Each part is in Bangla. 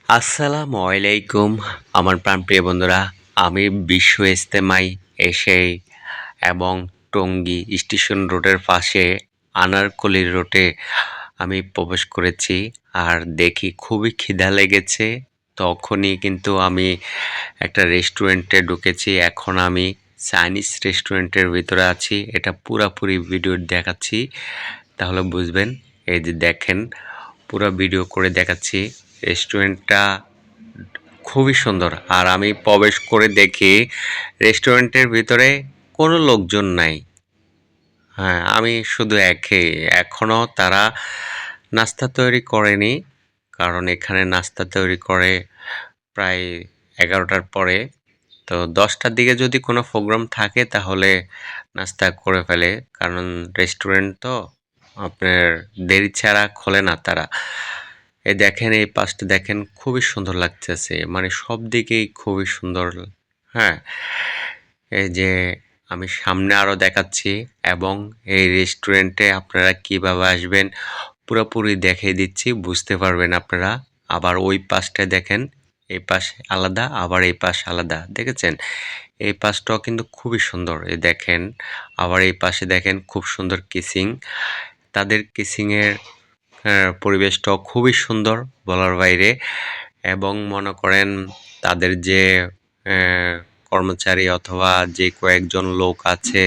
আসসালামু আলাইকুম আমার প্রাণপ্রিয় বন্ধুরা। আমি বিশ্ব ইজতেমায় এসে এবং টঙ্গী স্টেশন রোডের পাশে আনারকলি রোডে আমি প্রবেশ করেছি। আর দেখি খুবই খিদা লেগেছে। তখনই কিন্তু আমি একটা রেস্টুরেন্টে ঢুকেছি। এখন আমি চাইনিজ রেস্টুরেন্টের ভিতরে আছি। এটা পুরাপুরি ভিডিও দেখাচ্ছি, তাহলে বুঝবেন। এই যে দেখেন, পুরা ভিডিও করে দেখাচ্ছি। রেস্টুরেন্টটা খুবই সুন্দর। আর আমি প্রবেশ করে দেখি রেস্টুরেন্টের ভিতরে কোনো লোকজন নাই। হ্যাঁ, আমি শুধু এখনো তারা নাস্তা তৈরি করেনি। কারণ এখানে নাস্তা তৈরি করে প্রায় 11টার পরে। তো 10টার দিকে যদি কোনো প্রোগ্রাম থাকে তাহলে নাস্তা করে ফেলে। কারণ রেস্টুরেন্ট তো আপনার দেরি ছাড়া খোলে না তারা। এই দেখেন, এই পাশটা দেখেন, খুবই সুন্দর লাগতেছে। মানে সব দিকেই খুবই সুন্দর। হ্যাঁ, এই যে আমি সামনে আরো দেখাচ্ছি এবং এই রেস্টুরেন্টে আপনারা কিভাবে আসবেন পুরোপুরি দেখিয়ে দিচ্ছি, বুঝতে পারবেন আপনারা। আবার ওই পাশটায় দেখেন, এই পাশ আলাদা, আবার এই পাশ আলাদা। দেখেছেন? এই পাশটাও কিন্তু খুবই সুন্দর। এই দেখেন, আবার এই পাশে দেখেন খুব সুন্দর কিসিং। তাদের কিসিংয়ের পরিবেশটাও খুবই সুন্দর, বলার বাইরে। এবং মনে করেন তাদের যে কর্মচারী অথবা যে কয়েকজন লোক আছে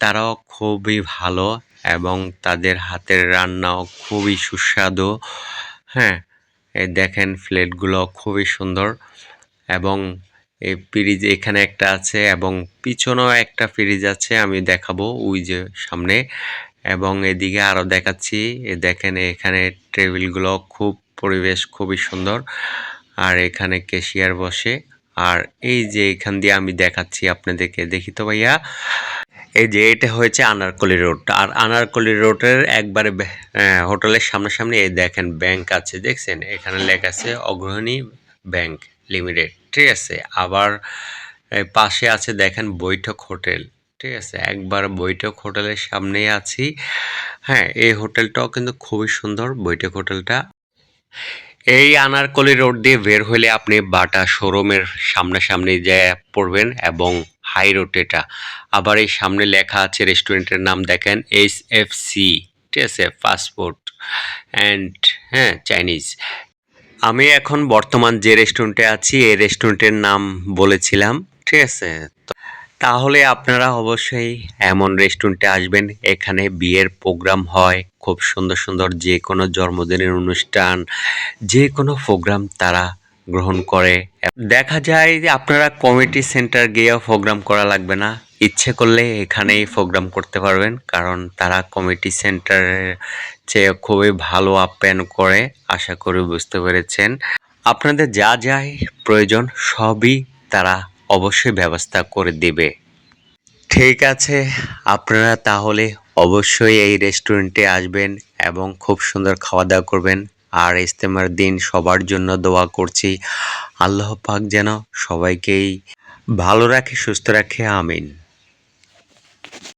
তারাও খুবই ভালো এবং তাদের হাতের রান্নাও খুবই সুস্বাদু। হ্যাঁ, এই দেখেন প্লেটগুলো খুবই সুন্দর। এবং এই ফ্রিজ এখানে একটা আছে এবং পিছনেও একটা ফ্রিজ আছে, আমি দেখাবো ওই যে সামনে। এবং এদিকে আরো দেখাচ্ছি। দেখেন এখানে টেবিলগুলো খুব পরিবেশ খুবই সুন্দর। আর এখানে ক্যাশিয়ার বসে। আর এই যে এখান দিয়ে আমি দেখাচ্ছি আপনাদেরকে, দেখি তো ভাইয়া। এই যে এটা হয়েছে আনারকলি রোড। আর আনারকলি রোডের একবারে হোটেলের সামনাসামনি এই দেখেন ব্যাংক আছে, দেখছেন? এখানে লেখা আছে অগ্রণী ব্যাংক লিমিটেড, ঠিক আছে? আবার পাশে আছে দেখেন বৈঠক হোটেল, ঠিক আছে? একবার বৈঠক হোটেলের সামনেই আছি। হ্যাঁ, এই হোটেলটাও কিন্তু খুবই সুন্দর, বৈঠক হোটেলটা। এই আনারকলি রোড দিয়ে বের হলে আপনি বাটা শোরুমের সামনাসামনি যেয়ে পড়বেন এবং হাই রোড এটা। আবার এই সামনে লেখা আছে রেস্টুরেন্টের নাম দেখেন, SFC, ঠিক আছে? ফাস্টফুড অ্যান্ড হ্যাঁ চাইনিজ। আমি এখন বর্তমান যে রেস্টুরেন্টে আছি এই রেস্টুরেন্টের নাম বলেছিলাম, ঠিক আছে? তাহলে আপনারা অবশ্যই এমন রেস্টুরেন্টে আসবেন। এখানে বিয়ের প্রোগ্রাম হয়, খুব সুন্দর সুন্দর যে কোনো জন্মদিনের অনুষ্ঠান, যে কোনো প্রোগ্রাম তারা গ্রহণ করে। দেখা যায় যে আপনারা কমিটি সেন্টার গিয়েও প্রোগ্রাম করা লাগবে না, ইচ্ছে করলে এখানেই প্রোগ্রাম করতে পারবেন। কারণ তারা কমিটি সেন্টারের চেয়ে খুবই ভালো আপ্যায়ন করে, আশা করি বুঝতে পেরেছেন। আপনাদের যা যাই প্রয়োজন সবই তারা অবশ্যই ব্যবস্থা করে দিবে। ঠিক আছে, আপনারা তাহলে অবশ্যই এই রেস্টুরেন্টে আসবেন এবং খুব সুন্দর খাওয়া দাওয়া করবেন। আর ইজতেমার দিন সবার জন্য দোয়া করছি, আল্লাহ পাক যেন সবাইকেই ভালো রাখে, সুস্থ রাখে। আমিন।